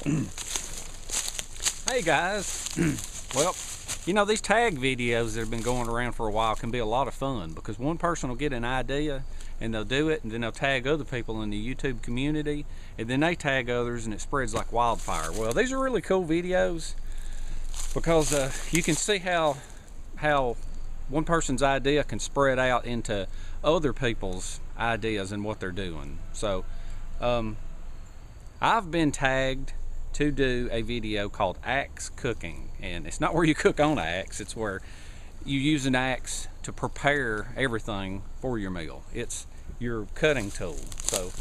Hey guys. Well, you know, these tag videos that have been going around for a while can be a lot of fun because one person will get an idea and they'll do it, and then they'll tag other people in the YouTube community, and then they tag others, and it spreads like wildfire. Well, these are really cool videos because you can see how one person's idea can spread out into other people's ideas and what they're doing. So I've been tagged to do a video called axe cooking, and it's not where you cook on an axe, it's where you use an axe to prepare everything for your meal. It's your cutting tool. So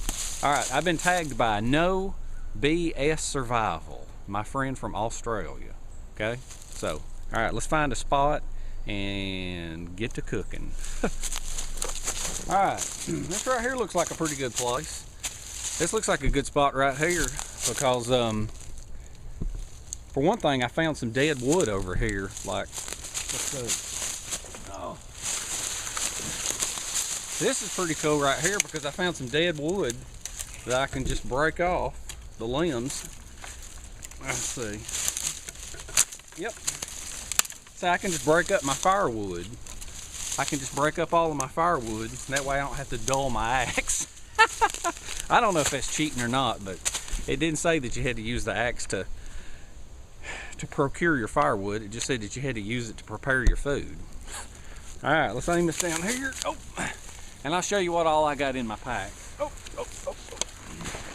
alright, I've been tagged by No BS Survival, my friend from Australia. Okay, so alright, let's find a spot and get to cooking. Alright, this right here looks like a pretty good place. This looks like a good spot right here because for one thing, I found some dead wood over here. Like, let's see. Oh, this is pretty cool right here because I found some dead wood that I can just break off the limbs. Let's see. Yep. So I can just break up my firewood. I can just break up all of my firewood. That way I don't have to dull my axe. I don't know if that's cheating or not, but it didn't say that you had to use the axe to procure your firewood. It just said that you had to use it to prepare your food. All right, let's aim this down here. Oh, and I'll show you what all I got in my pack. Oh.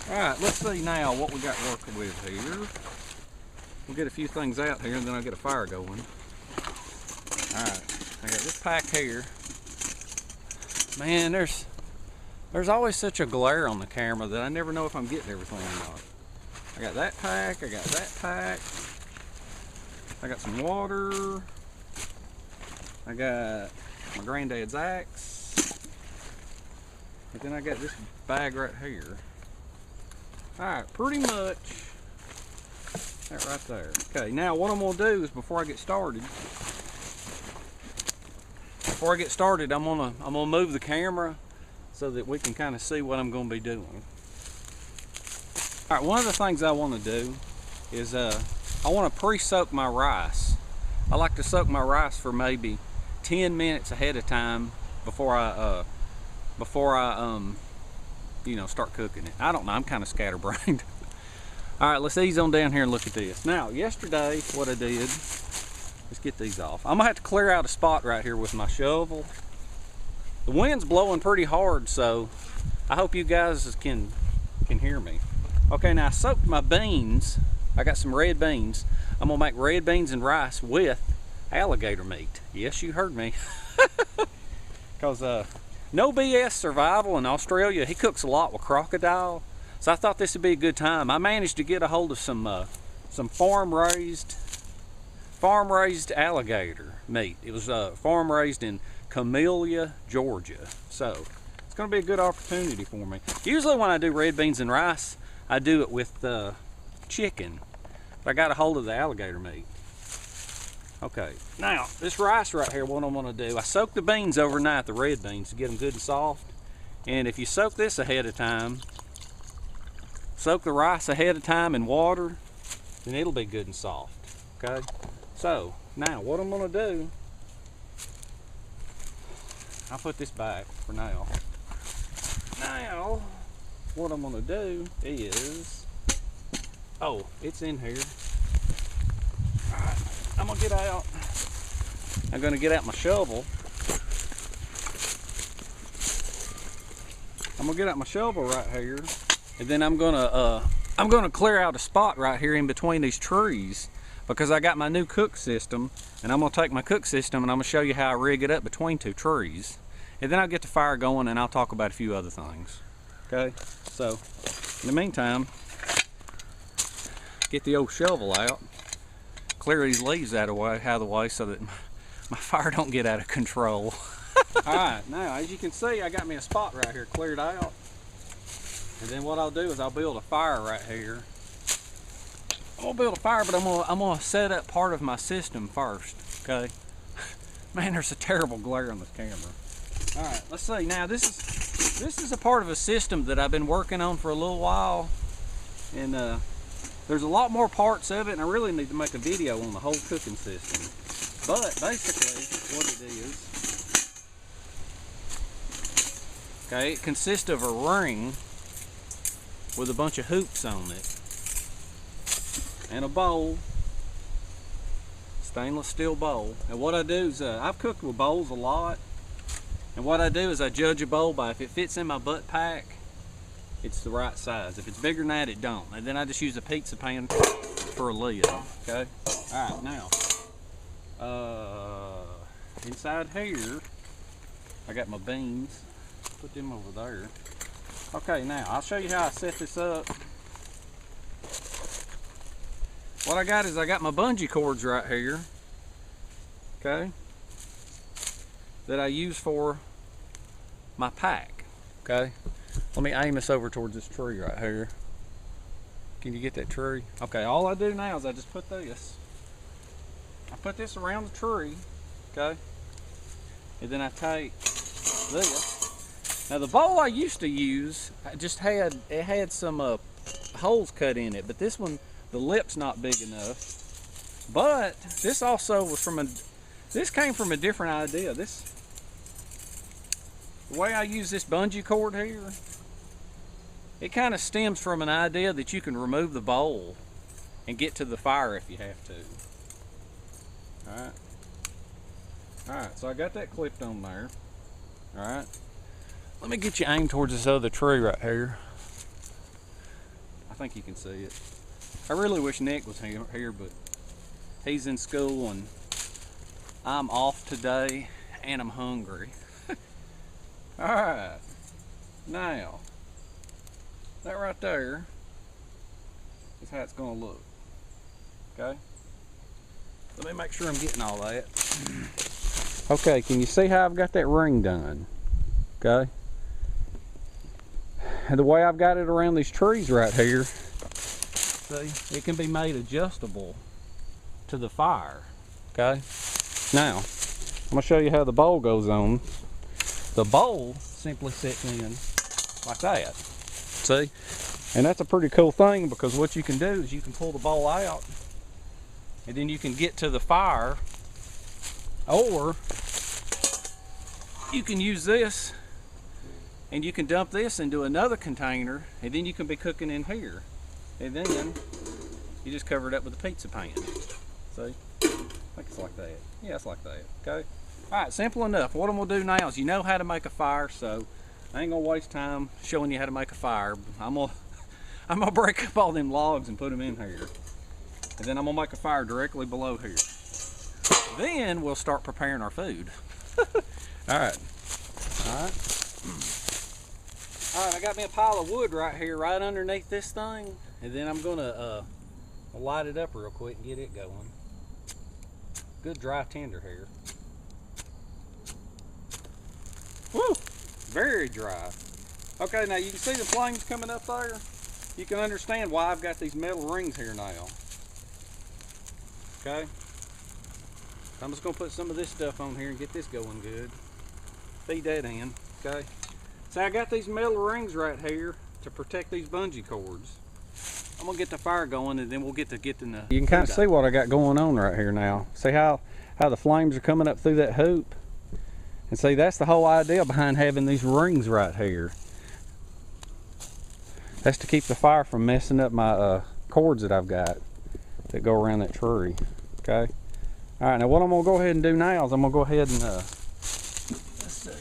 All right, let's see now what we got working with here. We'll get a few things out here and then I'll get a fire going. All right, I got this pack here. Man, there's always such a glare on the camera that I never know if I'm getting everything or not. I got that pack, I got that pack. I got some water. I got my granddad's axe. And then I got this bag right here. Alright, pretty much that right there. Okay, now what I'm gonna do is before I get started, I'm gonna move the camera so that we can kind of see what I'm gonna be doing. Alright, one of the things I want to do is I want to pre-soak my rice. I like to soak my rice for maybe 10 minutes ahead of time before I you know, start cooking it. I don't know, I'm kind of scatterbrained. Alright, let's ease on down here and look at this. Now, yesterday what I did, let's get these off. I'm gonna have to clear out a spot right here with my shovel. The wind's blowing pretty hard, so I hope you guys can hear me. Okay, now I soaked my beans. I got some red beans. I'm gonna make red beans and rice with alligator meat. Yes, you heard me. Because No BS Survival in Australia, he cooks a lot with crocodile. So I thought this would be a good time. I managed to get a hold of some farm-raised alligator meat. It was farm-raised in Camellia, Georgia. So it's gonna be a good opportunity for me. Usually when I do red beans and rice, I do it with chicken, but I got a hold of the alligator meat. Okay, now this rice right here, what I'm gonna do, I soak the beans overnight, the red beans, to get them good and soft. And if you soak this ahead of time, soak the rice ahead of time in water, then it'll be good and soft. Okay, so now what I'm gonna do, I'll put this back for now. Now what I'm gonna do is, oh, it's in here. All right, I'm gonna get out. I'm gonna get out my shovel. I'm gonna get out my shovel right here, and then I'm gonna clear out a spot right here in between these trees because I got my new cook system, and I'm gonna take my cook system and I'm gonna show you how I rig it up between two trees, and then I'll get the fire going and I'll talk about a few other things. Okay, so in the meantime, get the old shovel out, clear these leaves out of the way so that my fire don't get out of control. Alright, now as you can see, I got me a spot right here cleared out. And then what I'll do is I'll build a fire right here. I'm gonna build a fire, but I'm gonna set up part of my system first. Okay. Man, there's a terrible glare on this camera. Alright, let's see. Now this is a part of a system that I've been working on for a little while. And the There's a lot more parts of it, and I really need to make a video on the whole cooking system. But basically, what it is, okay, it consists of a ring with a bunch of hoops on it, and a bowl, stainless steel bowl. And what I do is, I've cooked with bowls a lot, and what I do is I judge a bowl by if it fits in my butt pack, it's the right size. If it's bigger than that, it don't. And then I just use a pizza pan for a lid, okay? All right, now, inside here, I got my beans. Put them over there. Okay, now, I'll show you how I set this up. What I got is I got my bungee cords right here, okay, that I use for my pack, okay? Let me aim this over towards this tree right here. Can you get that tree? Okay, all I do now is I just put this. I put this around the tree, okay? And then I take this. Now the bowl I used to use, it had some holes cut in it, but this one, the lip's not big enough. But this also was this came from a different idea. The way I use this bungee cord here, it kind of stems from an idea that you can remove the bowl and get to the fire if you have to. Alright, so I got that clipped on there. Alright, let me get you aimed towards this other tree right here. I think you can see it. I really wish Nick was here, but he's in school and I'm off today and I'm hungry. Alright, now, that right there is how it's going to look, okay? Let me make sure I'm getting all that. Okay, can you see how I've got that ring done, okay? And the way I've got it around these trees right here, see, it can be made adjustable to the fire, okay? Now, I'm going to show you how the bowl goes on. The bowl simply sits in like that, see? And that's a pretty cool thing, because what you can do is you can pull the bowl out and then you can get to the fire, or you can use this and you can dump this into another container, and then you can be cooking in here, and then you just cover it up with a pizza pan. See? I think it's like that. Yeah, it's like that, okay? Alright, simple enough. What I'm going to do now is, you know how to make a fire, so I ain't going to waste time showing you how to make a fire. I'm going to break up all them logs and put them in here. And then I'm going to make a fire directly below here. Then we'll start preparing our food. Alright. Alright, I got me a pile of wood right here, right underneath this thing. And then I'm going to light it up real quick and get it going. Good dry tinder here. Woo! Very dry. Okay, now you can see the flames coming up there. You can understand why I've got these metal rings here now. Okay? I'm just going to put some of this stuff on here and get this going good. Feed that in. Okay? So I got these metal rings right here to protect these bungee cords. I'm going to get the fire going, and then we'll get in the... You can kind of see what I got going on right here now. See how the flames are coming up through that hoop? And see, that's the whole idea behind having these rings right here. That's to keep the fire from messing up my cords that I've got that go around that tree. Okay? Alright, now what I'm going to go ahead and do now is I'm going to go ahead and... let's see.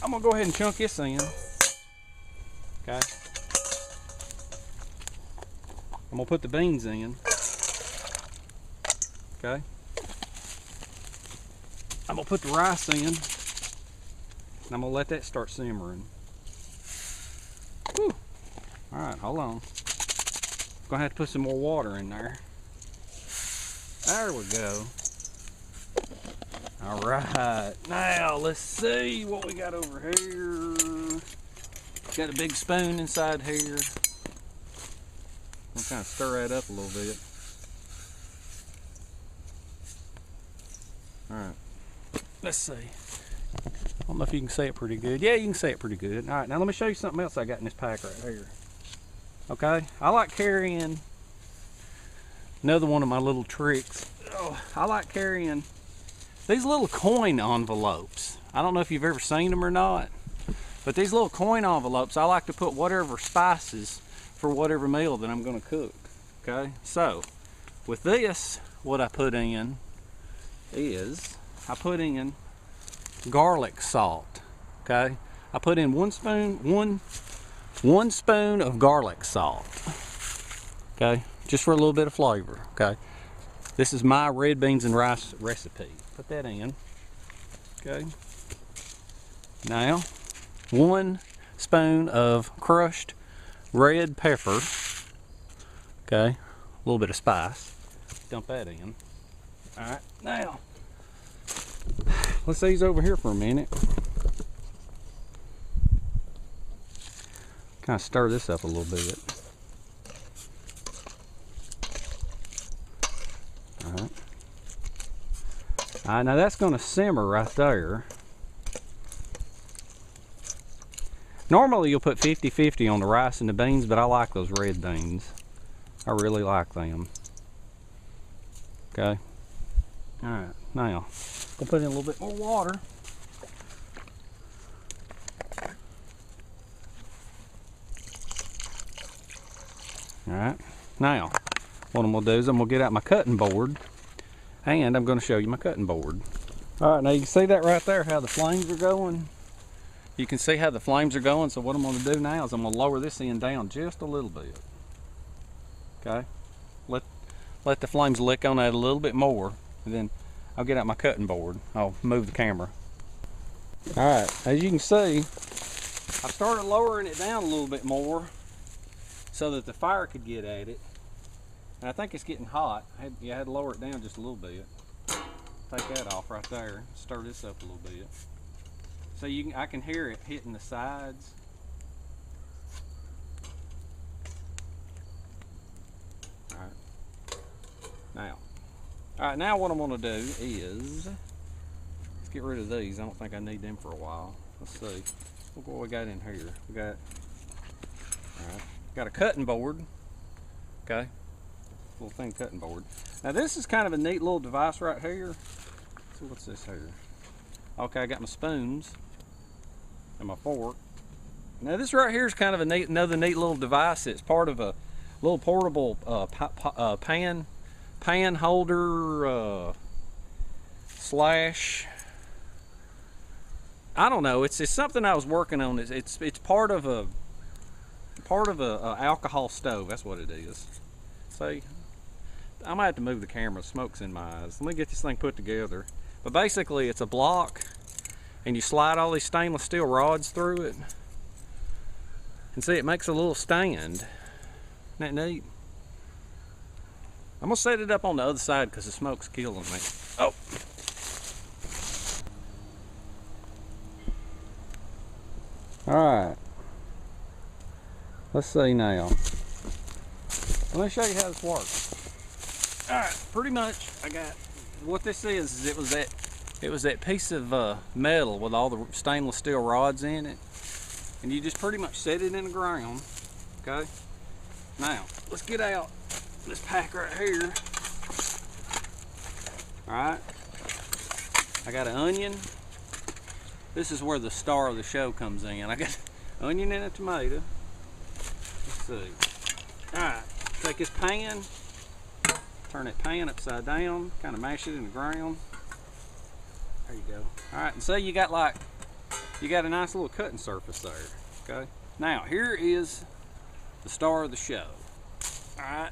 I'm going to go ahead and chunk this in. Okay? I'm going to put the beans in. Okay? I'm going to put the rice in, and I'm going to let that start simmering. Whew. Alright, hold on. I'm going to have to put some more water in there. There we go. Alright, now let's see what we got over here. Got a big spoon inside here. I'm going to kind of stir that up a little bit. Alright. Let's see. I don't know if you can see it pretty good. Yeah, you can see it pretty good. Alright, now let me show you something else I got in this pack right here. Okay, I like carrying, another one of my little tricks, I like carrying these little coin envelopes. I don't know if you've ever seen them or not, but these little coin envelopes, I like to put whatever spices for whatever meal that I'm going to cook. Okay, so with this, what I put in is, I put in garlic salt. Okay, I put in one spoon of garlic salt. Okay, just for a little bit of flavor. Okay, this is my red beans and rice recipe. Put that in. Okay, now 1 spoon of crushed red pepper. Okay, a little bit of spice. Dump that in. All right, now let's see these over here for a minute. Kind of stir this up a little bit. All right. All right, now that's going to simmer right there. Normally you'll put 50-50 on the rice and the beans, but I like those red beans. I really like them. Okay. All right, now we'll put in a little bit more water. All right, now what I'm gonna do is I'm gonna get out my cutting board and I'm gonna show you my cutting board. All right, now you can see that right there, how the flames are going. You can see how the flames are going, so what I'm gonna do now is I'm gonna lower this end down just a little bit. Okay, let the flames lick on that a little bit more, and then I'll get out my cutting board. I'll move the camera. All right, as you can see, I started lowering it down a little bit more so that the fire could get at it. And I think it's getting hot. I had to lower it down just a little bit. Take that off right there. Stir this up a little bit. So I can hear it hitting the sides. All right, now what I'm gonna do is, let's get rid of these. I don't think I need them for a while. Let's see. Look what we got in here. We got, all right, got a cutting board. Okay, little thin cutting board. Now this is kind of a neat little device right here. So what's this here? Okay, I got my spoons and my fork. Now this right here is kind of another neat little device. It's part of a little portable pan holder slash, I don't know. It's something I was working on. It's part of a alcohol stove. That's what it is. See, I might have to move the camera. Smoke's in my eyes. Let me get this thing put together. But basically, it's a block, and you slide all these stainless steel rods through it, and see, it makes a little stand. Isn't that neat? I'm gonna set it up on the other side because the smoke's killing me. Oh! Alright. Let's see now. Let me show you how this works. Alright, pretty much I got, what this is it was that piece of metal with all the stainless steel rods in it. And you just pretty much set it in the ground. Okay? Now, let's get out this pack right here. Alright, I got an onion. This is where the star of the show comes in. I got an onion and a tomato. Let's see. Alright, take this pan, turn that pan upside down, kind of mash it in the ground. There you go. Alright, and see, you got a nice little cutting surface there. Okay, now here is the star of the show. Alright,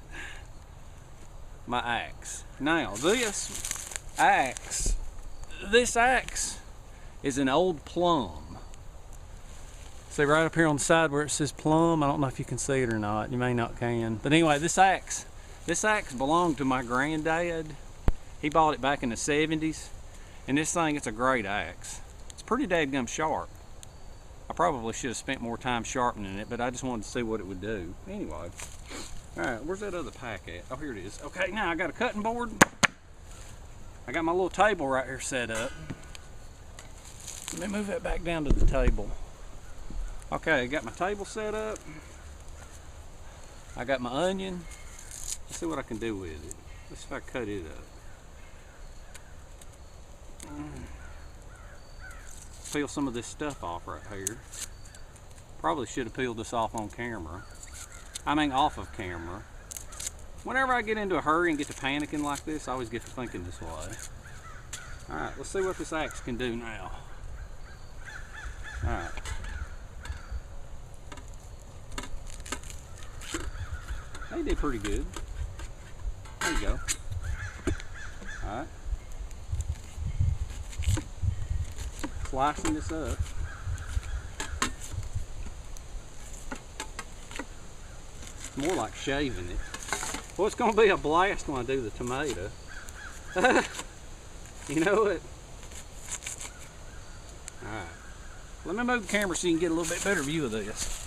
my axe. Now this axe is an old plum. See right up here on the side where it says plum? I don't know if you can see it or not. You may not can. But anyway, this axe belonged to my granddad. He bought it back in the 70s. And this thing, it's a great axe. It's pretty dadgum sharp. I probably should have spent more time sharpening it, but I just wanted to see what it would do. Anyway. Alright, where's that other pack at? Oh, here it is. Okay, now I got a cutting board. I got my little table right here set up. Let me move that back down to the table. Okay, I got my table set up. I got my onion. Let's see what I can do with it. Let's see if I cut it up. Peel some of this stuff off right here. Probably should have peeled this off on camera. I mean off of camera. Whenever I get into a hurry and get to panicking like this, I always get to thinking this way. Alright, let's see what this axe can do now. Alright. They did pretty good. There you go. Alright. Slicing this up. It's more like shaving it. Well, it's going to be a blast when I do the tomato. You know it? Alright. Let me move the camera so you can get a little bit better view of this.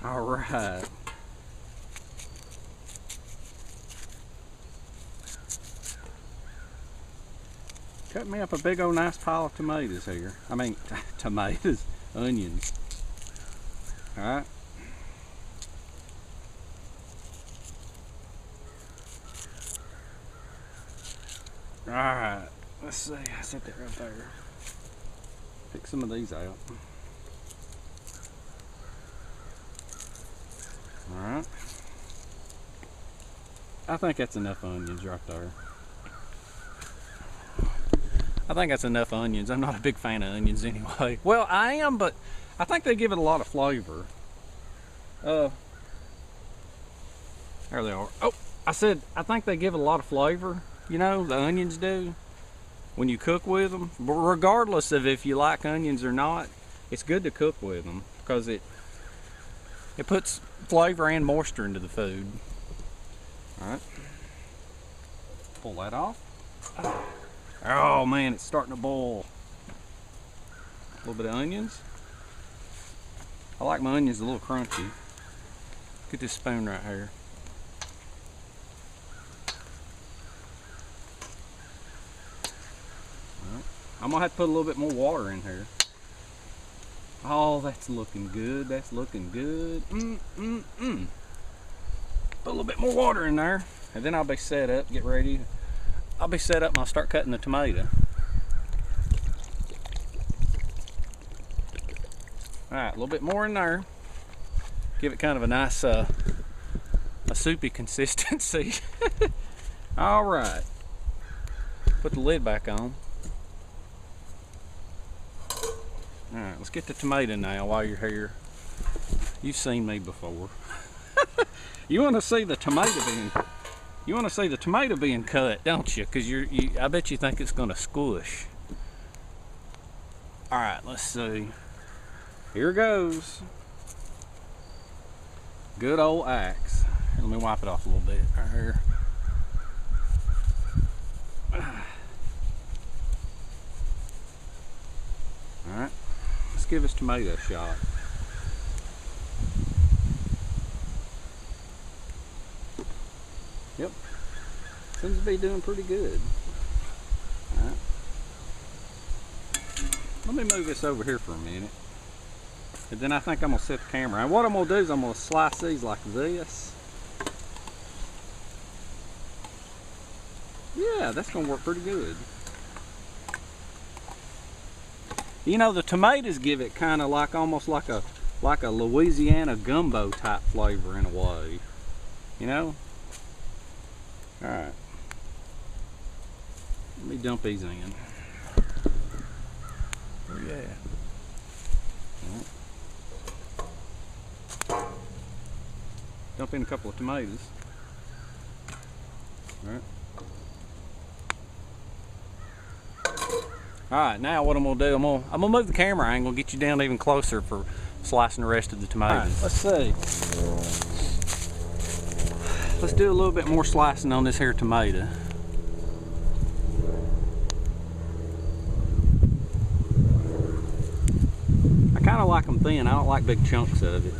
All right. Cut me up a big old nice pile of tomatoes here. I mean, tomatoes, onions. All right. All right. Let's see. I set that right there. Pick some of these out. Alright. I think that's enough onions right there. I think that's enough onions. I'm not a big fan of onions anyway. Well, I am, but I think they give it a lot of flavor. There they are. Oh, I said I think they give it a lot of flavor. You know, the onions do when you cook with them. But regardless of if you like onions or not, it's good to cook with them because it puts flavor and moisture into the food. Alright. Pull that off. Oh man, it's starting to boil. A little bit of onions. I like my onions a little crunchy. Get this spoon right here. Right. I'm gonna have to put a little bit more water in here. Oh, that's looking good. That's looking good. Put a little bit more water in there, and then I'll be set up. Get ready. I'll be set up and I'll start cutting the tomato. All right, a little bit more in there. Give it kind of a nice, a soupy consistency. All right. Put the lid back on. Alright, let's get the tomato now while you're here. You've seen me before. You want to see the tomato being cut, don't you? Because I bet you think it's going to squish. Alright, let's see. Here goes. Good old axe. Let me wipe it off a little bit right here. Alright. Let's give this tomato a shot. Yep. Seems to be doing pretty good. Alright. Let me move this over here for a minute. And then I think I'm going to set the camera. And what I'm going to do is I'm going to slice these like this. Yeah, that's going to work pretty good. You know, the tomatoes give it kind of like almost like a Louisiana gumbo type flavor in a way. You know? Alright. Let me dump these in. Oh yeah. Right. Dump in a couple of tomatoes. Alright. Alright, now what I'm going to do, I'm going to move the camera angle, get you down even closer for slicing the rest of the tomatoes. Right, let's see. Let's do a little bit more slicing on this here tomato. and thin. I don't like big chunks of it.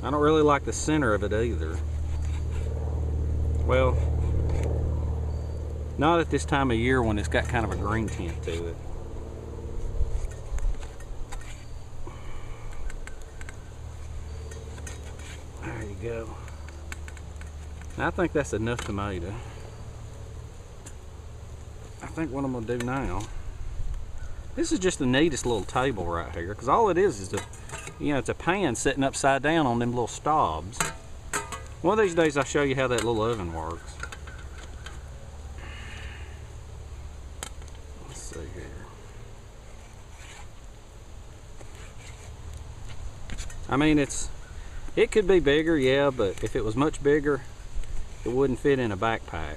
I don't really like the center of it either. Well, not at this time of year when it's got kind of a green tint to it. There you go. Now, I think that's enough tomato. I think what I'm gonna do now, this is just the neatest little table right here, because all it is a, you know, it's a pan sitting upside down on them little stobs. One of these days I'll show you how that little oven works. Let's see here. I mean, it could be bigger, yeah, but if it was much bigger, it wouldn't fit in a backpack.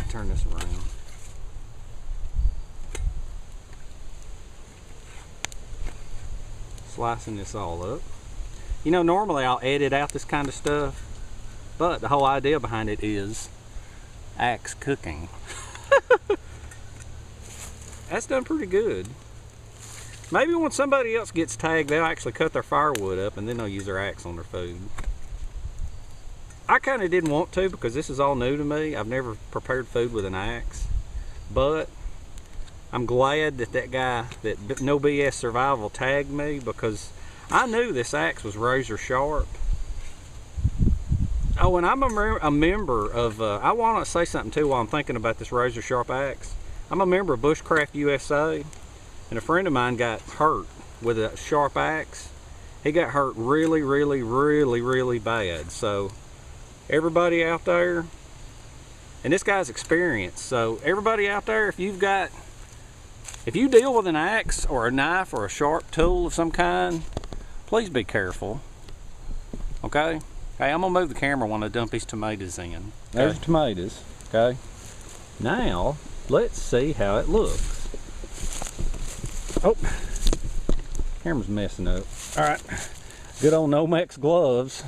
Turn this around. Slicing this all up. You know, normally I'll edit out this kind of stuff, but the whole idea behind it is axe cooking. That's done pretty good. Maybe when somebody else gets tagged, they'll actually cut their firewood up and then they'll use their axe on their food. I kind of didn't want to because this is all new to me. I've never prepared food with an axe, but I'm glad that that guy, that No BS Survival, tagged me, because I knew this axe was razor sharp. Oh, and I'm a member of, I want to say something too while I'm thinking about this razor sharp axe. I'm a member of Bushcraft USA, and a friend of mine got hurt with a sharp axe. He got hurt really, really, really, really bad. So everybody out there, and this guy's experienced, so everybody out there, if you deal with an axe or a knife or a sharp tool of some kind, please be careful. Okay? Hey, I'm gonna move the camera when I dump these tomatoes in. Okay? There's the tomatoes. Okay. Now, let's see how it looks. Oh, camera's messing up. All right. Good old Nomex gloves.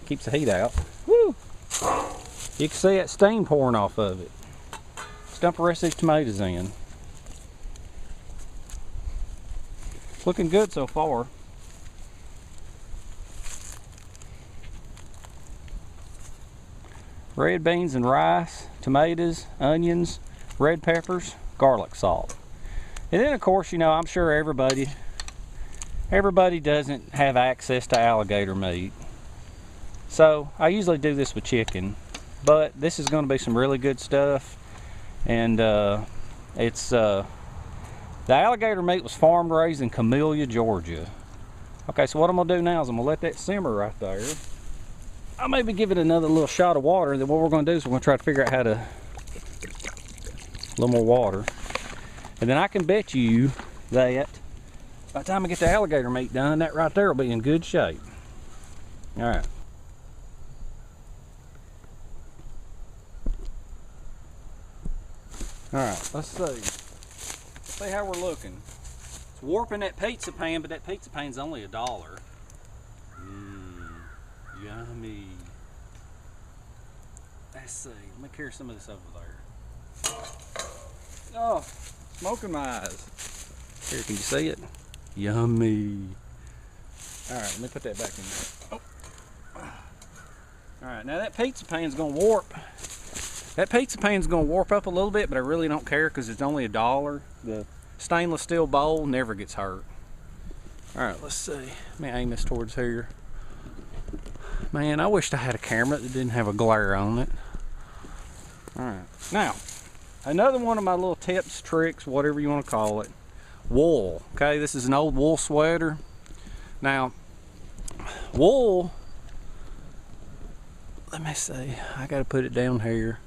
Keeps the heat out. Woo! You can see that steam pouring off of it. Let's dump the rest of these tomatoes in. It's looking good so far. Red beans and rice, tomatoes, onions, red peppers, garlic salt. And then of course, you know, I'm sure everybody doesn't have access to alligator meat. So I usually do this with chicken, but this is going to be some really good stuff. And the alligator meat was farm raised in Camellia, Georgia. Okay, so what I'm going to do now is I'm going to let that simmer right there. I'll maybe give it another little shot of water. Then what we're going to do is we're going to try to figure out how to, a little more water. And then I can bet you that by the time I get the alligator meat done, that right there will be in good shape. All right. All right, let's see. Let's see how we're looking. It's warping that pizza pan, but that pizza pan's only $1. Yummy. Let's see. Let me carry some of this over there. Oh, smoking my eyes. Here, can you see it? Yummy. All right, let me put that back in there. Oh. All right, now that pizza pan's gonna warp. That pizza pan's gonna warp up a little bit, but I really don't care because it's only $1. The stainless steel bowl never gets hurt. All right, let's see. Let me aim this towards here. Man, I wished I had a camera that didn't have a glare on it. All right, now, another one of my little tips, tricks, whatever you want to call it, wool. Okay, this is an old wool sweater. Now, wool, let me see, I got to put it down here.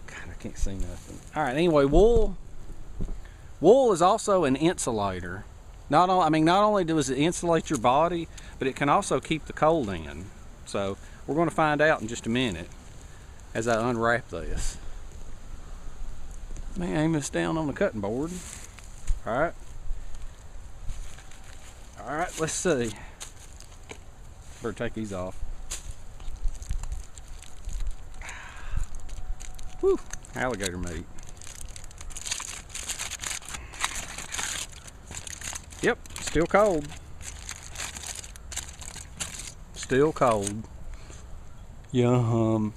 God, I can't see nothing. All right, anyway, wool is also an insulator. Not only does it insulate your body, but it can also keep the cold in. So we're going to find out in just a minute. as I unwrap this. Let me aim this down on the cutting board. Alright. Alright, let's see. Better take these off. Whew, alligator meat. Yep, still cold. Still cold. Yum.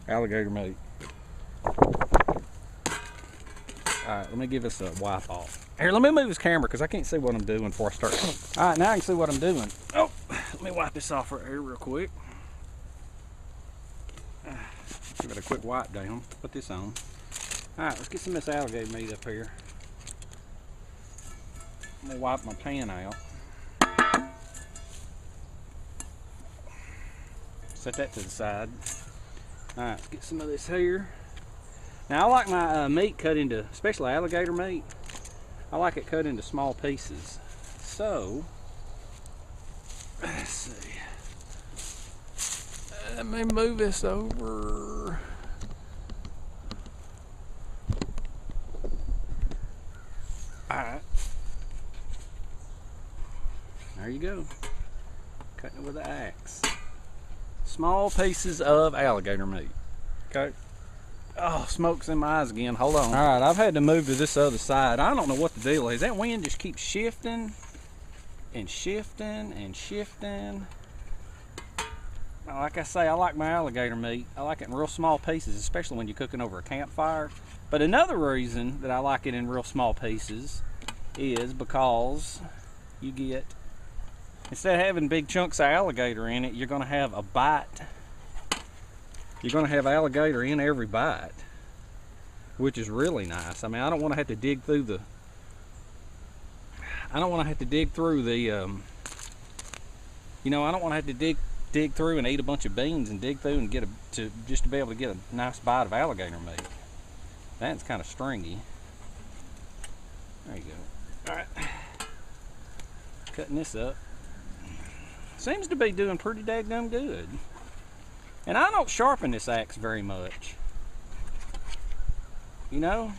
Alligator meat. Alright, let me give this a wipe off. Here, let me move this camera because I can't see what I'm doing before I start. Alright, now I can see what I'm doing. Oh, let me wipe this off right here real quick. Give it a quick wipe down. Put this on. Alright, let's get some of this alligator meat up here. I'm gonna wipe my pan out. Set that to the side. Alright, let's get some of this here. Now I like my meat cut into, especially alligator meat, I like it cut into small pieces. So, let's see. Let me move this over. Alright. There you go. Cutting it with an axe. Small pieces of alligator meat. Okay. Oh, smoke's in my eyes again. Hold on. Alright, I've had to move to this other side. I don't know what the deal is. That wind just keeps shifting and shifting and shifting. Like I say, I like my alligator meat. I like it in real small pieces, especially when you're cooking over a campfire. But another reason that I like it in real small pieces is because you get, instead of having big chunks of alligator in it, you're going to have a bite. You're going to have alligator in every bite, which is really nice. I mean, I don't want to have to dig through the, you know, I don't want to have to dig through and eat a bunch of beans and dig through and get just to be able to get a nice bite of alligator meat. That's kind of stringy. There you go. All right, cutting this up. Seems to be doing pretty daggum good. And I don't sharpen this axe very much. You know,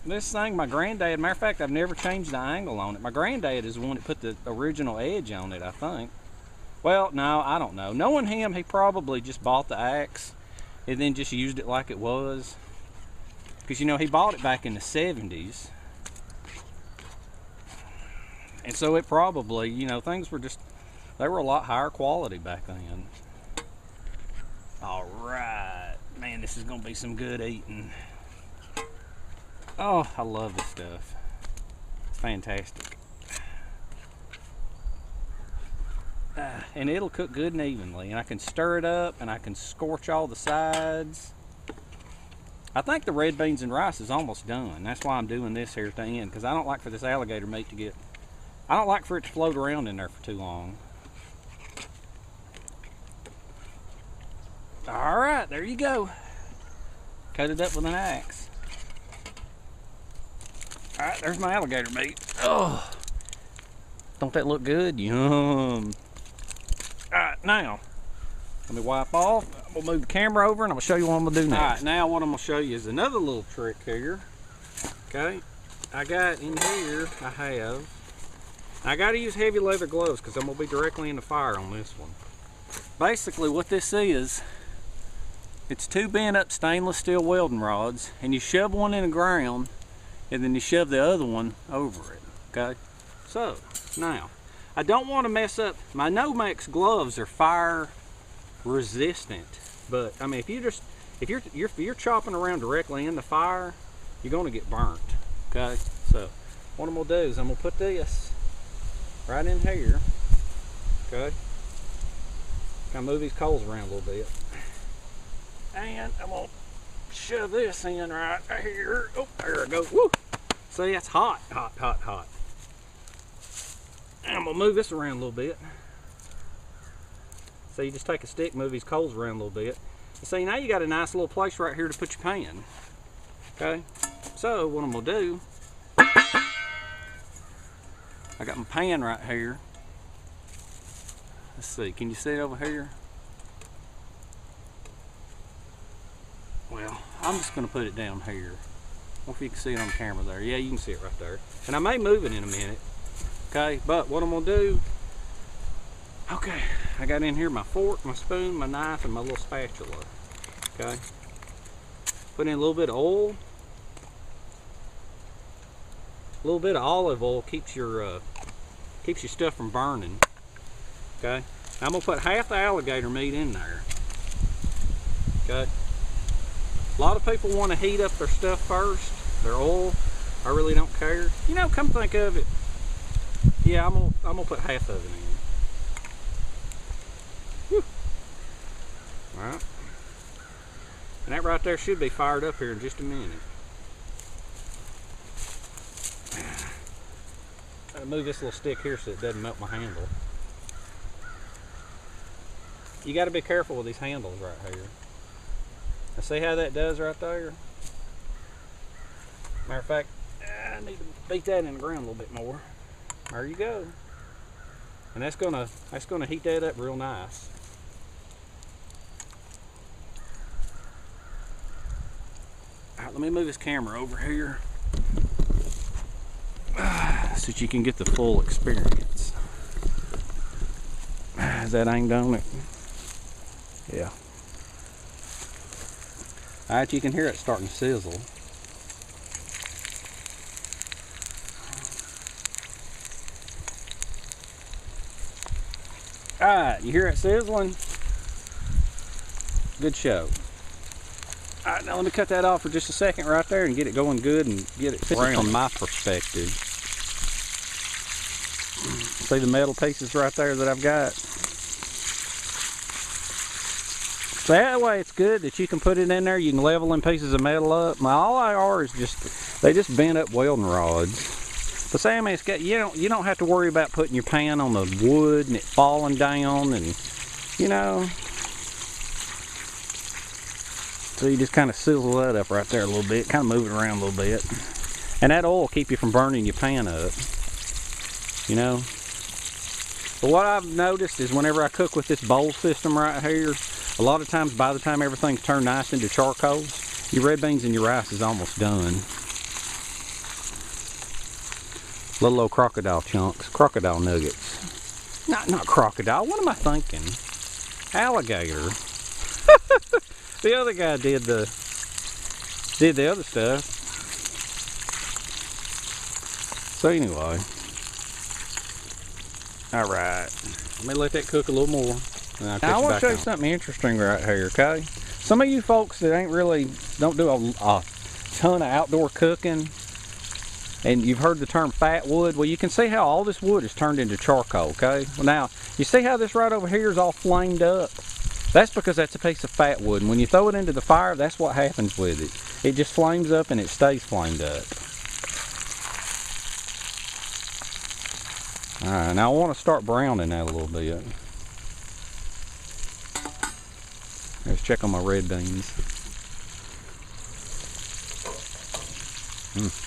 this thing, my granddad, matter of fact, I've never changed the angle on it. My granddad is the one that put the original edge on it, I think. Well, no, I don't know. Knowing him, he probably just bought the axe and then just used it like it was. Because, you know, he bought it back in the 70s. And so it probably, you know, things were just, they were a lot higher quality back then. All right, man, this is gonna be some good eating. Oh, I love this stuff. It's fantastic. And it'll cook good and evenly, and I can stir it up and I can scorch all the sides. I think the red beans and rice is almost done. That's why I'm doing this here at the end, because I don't like for this alligator meat to get, I don't like for it to float around in there for too long. All right, there you go. Cut it up with an axe. All right, there's my alligator meat. Oh, don't that look good? Yum. All right, now, let me wipe off. We'll move the camera over and I'm gonna show you what I'm gonna do next. All right, now what I'm gonna show you is another little trick here. Okay, I got in here, I gotta use heavy leather gloves because I'm gonna be directly in the fire on this one. Basically what this is, it's two bent up stainless steel welding rods, and you shove one in the ground and then you shove the other one over it. Okay, so now I don't want to mess up my Nomex gloves. Are fire resistant, but I mean, if you're chopping around directly in the fire, you're going to get burnt. Okay, so what I'm gonna do is I'm gonna put this right in here. Okay, kind of move these coals around a little bit. And I'm gonna shove this in right here. Oh, there I go. Woo! See, that's hot, hot, hot, hot. And I'm gonna move this around a little bit. So you just take a stick, move these coals around a little bit. And see, now you got a nice little place right here to put your pan. Okay? So what I'm gonna do, I got my pan right here. Let's see, can you see it over here? Well, I'm just going to put it down here. I don't know if you can see it on camera there. Yeah, you can see it right there. And I may move it in a minute. Okay, but what I'm going to do, okay, I got in here my fork, my spoon, my knife, and my little spatula. Okay. Put in a little bit of oil. A little bit of olive oil keeps your stuff from burning. Okay. I'm going to put half the alligator meat in there. Okay. A lot of people want to heat up their stuff first, their oil. I really don't care. You know, come think of it. Yeah, I'm gonna put half of it in. Whew. All right. And that right there should be fired up here in just a minute. I'll move this little stick here so it doesn't melt my handle. You got to be careful with these handles right here. Now see how that does right there? Matter of fact, I need to beat that in the ground a little bit more. There you go. And that's gonna heat that up real nice. All right, let me move this camera over here so that you can get the full experience. Is that aimed on it? Yeah. Alright, you can hear it starting to sizzle. Alright, you hear it sizzling? Good show. Alright, now let me cut that off for just a second right there and get it going good and get it brown from my perspective. See the metal pieces right there that I've got? So that way it's good that you can put it in there, you can level them pieces of metal up. Now all they are is they just bent up welding rods. But see, I mean, it's got, you don't have to worry about putting your pan on the wood and it falling down and, you know. So you just kind of sizzle that up right there a little bit, kind of move it around a little bit. And that oil will keep you from burning your pan up, you know. But what I've noticed is whenever I cook with this bowl system right here, a lot of times by the time everything's turned nice into charcoal, your red beans and your rice is almost done. Little old crocodile chunks, crocodile nuggets. Not crocodile, what am I thinking? Alligator. The other guy did the other stuff. So anyway. Alright. Let me let that cook a little more. Now I want to show you something interesting right here, okay? Some of you folks that don't do a ton of outdoor cooking, and you've heard the term fat wood, well, you can see how all this wood is turned into charcoal, okay? Well, now, you see how this right over here is all flamed up? That's because that's a piece of fat wood, and when you throw it into the fire, that's what happens with it. It just flames up and it stays flamed up. Alright, now I want to start browning that a little bit. Let's check on my red beans.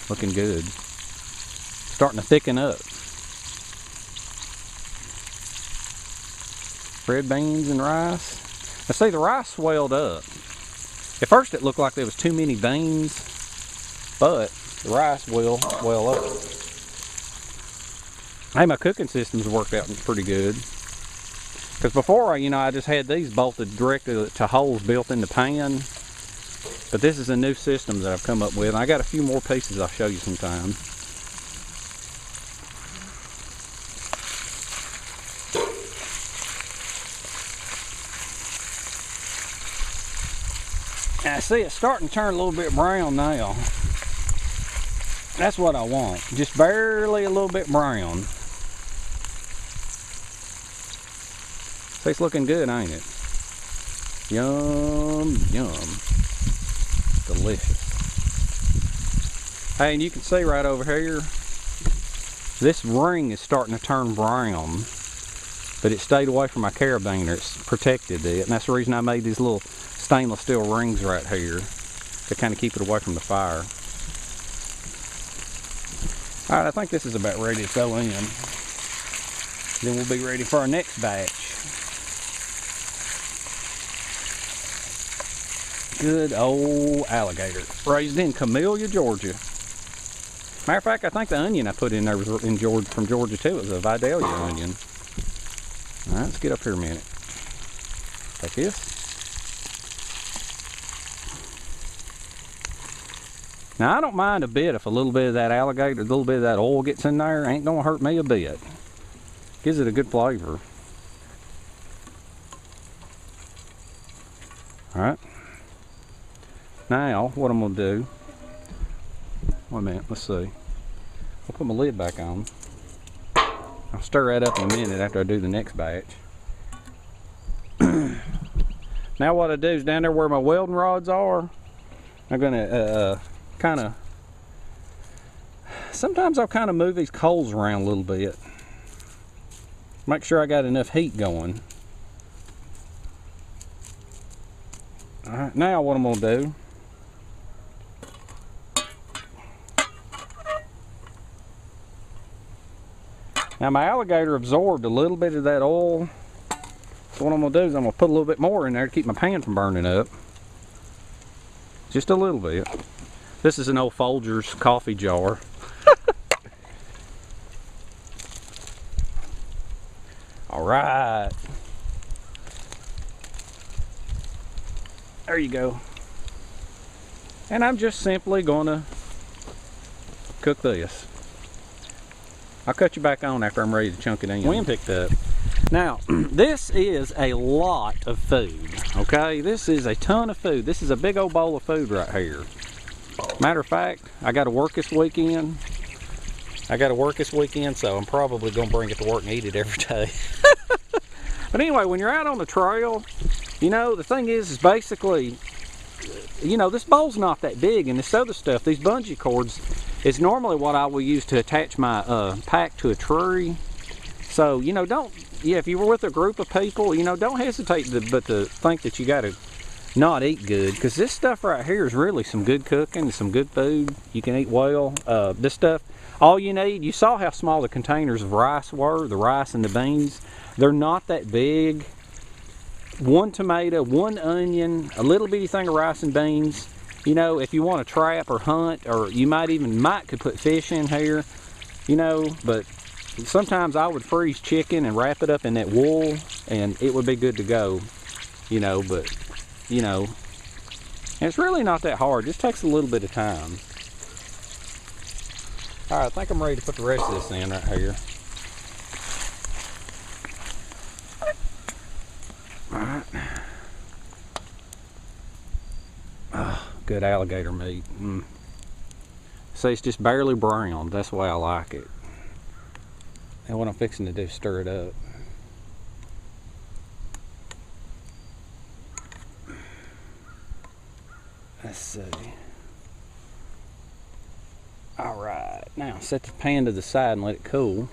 Looking good. Starting to thicken up. Red beans and rice. Now see, the rice swelled up. At first it looked like there was too many beans, but the rice will well up. Hey, my cooking system's worked out pretty good. Because before, I just had these bolted directly to holes built in the pan. But this is a new system that I've come up with. And I got a few more pieces I'll show you sometime. Now see, it's starting to turn a little bit brown now. That's what I want. Just barely a little bit brown. It's looking good, ain't it? Yum, yum. Delicious. Hey, and you can see right over here, this ring is starting to turn brown, but it stayed away from my carabiner. It's protected it, and that's the reason I made these little stainless steel rings right here to kind of keep it away from the fire. All right, I think this is about ready to go in. Then we'll be ready for our next batch. Good old alligator. Raised in Camellia, Georgia. Matter of fact, I think the onion I put in there was from Georgia too. It was a Vidalia onion. All right, let's get up here a minute. Take this. Now I don't mind a bit if a little bit of that alligator, a little bit of that oil gets in there. Ain't gonna hurt me a bit. Gives it a good flavor. All right. Now what I'm gonna do? Wait a minute. Let's see. I'll put my lid back on. I'll stir that up in a minute after I do the next batch. Now what I do is down there where my welding rods are, I'm gonna kind of, sometimes I'll kind of move these coals around a little bit. Make sure I got enough heat going. Alright, now what I'm going to do, now my alligator absorbed a little bit of that oil, so what I'm going to do is I'm going to put a little bit more in there to keep my pan from burning up. Just a little bit. This is an old Folgers coffee jar. All right. There you go. And I'm just simply gonna cook this. I'll cut you back on after I'm ready to chunk it in. Wind picked up. Now, this is a lot of food, okay? This is a ton of food. This is a big old bowl of food right here. Matter of fact, I got to work this weekend. So I'm probably going to bring it to work and eat it every day. But anyway, when you're out on the trail, you know, the thing is basically, you know, this bowl's not that big, and this other stuff, these bungee cords, is normally what I will use to attach my pack to a tree. So, you know, if you were with a group of people, you know, don't hesitate to think that you got to not eat good, because this stuff right here is really some good cooking, some good food. You can eat well. This stuff, all you need, you saw how small the containers of rice were, the rice and the beans. They're not that big. One tomato, one onion, a little bitty thing of rice and beans. You know, if you want to trap or hunt, or you could put fish in here, you know, but sometimes I would freeze chicken and wrap it up in that wool, and it would be good to go, you know, but you know, and it's really not that hard. It just takes a little bit of time. All right, I think I'm ready to put the rest of this in right here. All right. Oh, good alligator meat. See, it's just barely browned. That's the way I like it. And what I'm fixing to do is stir it up. Let's see. All right, now set the pan to the side and let it cool.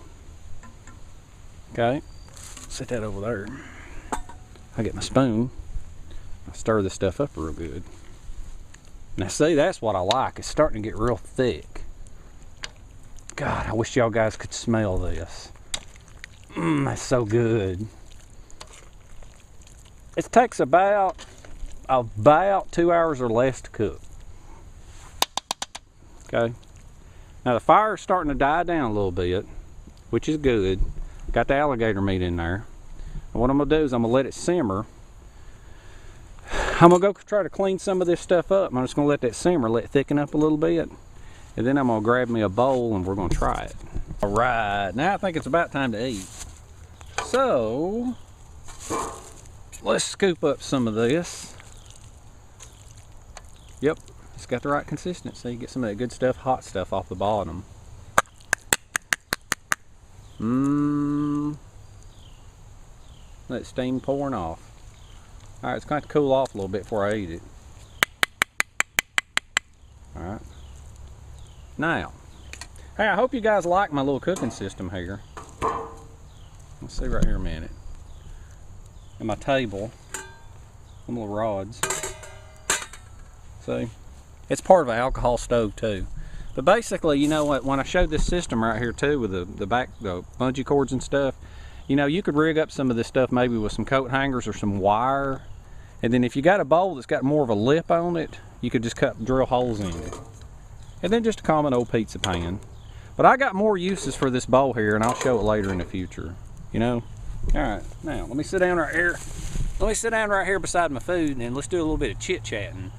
Okay, set that over there. I get my spoon. I stir this stuff up real good. Now see, that's what I like. It's starting to get real thick. God, I wish y'all guys could smell this. That's so good. It takes about 2 hours or less to cook. Okay. Now the fire's starting to die down a little bit, which is good. Got the alligator meat in there. And what I'm gonna do is I'm gonna let it simmer. I'm gonna go try to clean some of this stuff up. I'm just gonna let that simmer, let it thicken up a little bit. And then I'm gonna grab me a bowl and we're gonna try it. All right, now I think it's about time to eat. So, let's scoop up some of this. Yep, it's got the right consistency. Get some of that good stuff, hot stuff off the bottom. That steam pouring off. All right, it's going to cool off a little bit before I eat it. All right. Now, hey, I hope you guys like my little cooking system here. Let's see right here a minute. And my table, some little rods. See, it's part of an alcohol stove too. But basically, you know what? When I showed this system right here too, with the bungee cords and stuff, you know, you could rig up some of this stuff maybe with some coat hangers or some wire, And then if you got a bowl that's got more of a lip on it, you could just drill holes in it. And then just a common old pizza pan. But I got more uses for this bowl here, and I'll show it later in the future, you know? All right, now let me sit down right here. Let me sit down right here beside my food, and let's do a little bit of chit-chatting.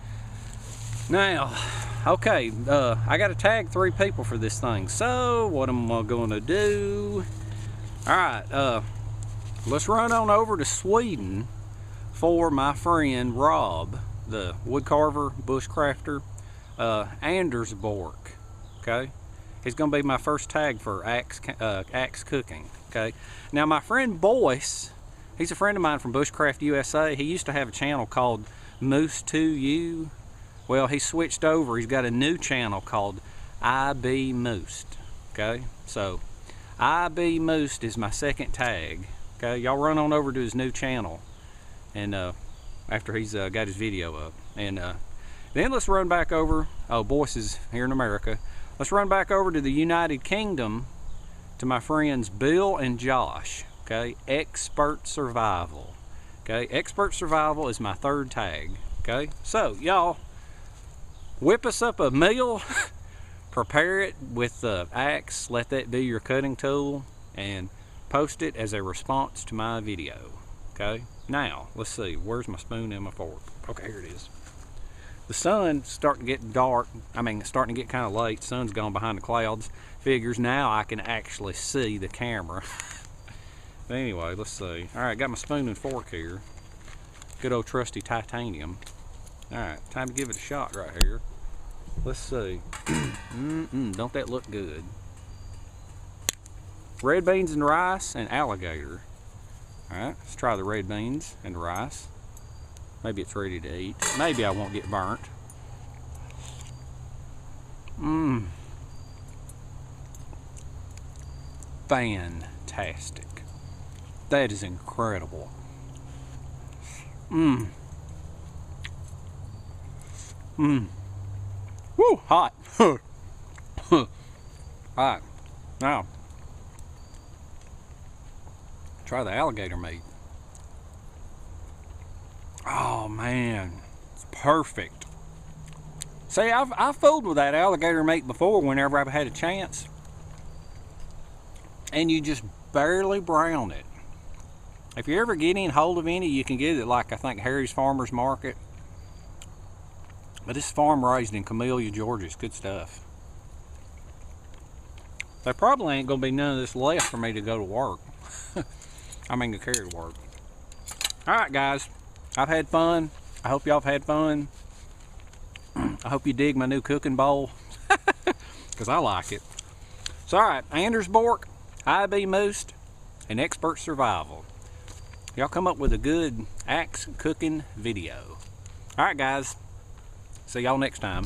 Now, okay, I got to tag 3 people for this thing. So what am I gonna do? All right, let's run on over to Sweden for my friend Rob, the woodcarver, bushcrafter, Anders Bork. Okay, he's gonna be my first tag for axe cooking. Okay, now my friend Boyce, he's a friend of mine from Bushcraft USA. He used to have a channel called Moose 2U. Well, he switched over. He's got a new channel called IB Moose. Okay, so IB Moose is my second tag. Okay, y'all run on over to his new channel, and after he's got his video up, and then let's run back over. Oh, Boyce is here in America. Let's run back over to the United Kingdom to my friends Bill and Josh. Okay, Expert Survival. Okay, Expert Survival is my third tag. Okay, so y'all whip us up a meal, prepare it with the axe, let that be your cutting tool, and post it as a response to my video. Okay, now let's see, where's my spoon and my fork? Okay, here it is. The sun's starting to get dark. I mean, it's starting to get kind of late. Sun's gone behind the clouds. Figures now I can actually see the camera. But anyway, let's see. All right, got my spoon and fork here. Good old trusty titanium. All right, time to give it a shot right here. Let's see. Don't that look good? Red beans and rice and alligator. All right, let's try the red beans and rice. Maybe it's ready to eat. Maybe I won't get burnt. Fantastic. That is incredible. Woo, hot. Alright, now try the alligator meat. Oh man, it's perfect. See, I've fooled with that alligator meat before whenever I've had a chance, and you just barely brown it. If you ever get in hold of any, you can get it like I think Harry's Farmer's Market. But this is farm raised in Camellia, Georgia. It's good stuff. There probably ain't gonna be none of this left for me to go to work. I mean to carry to work. Alright guys, I've had fun. I hope y'all have had fun. I hope you dig my new cooking bowl, because I like it. So alright, Anders Bork, IB Moose, and Expert Survival. Y'all come up with a good axe cooking video. Alright guys, see y'all next time.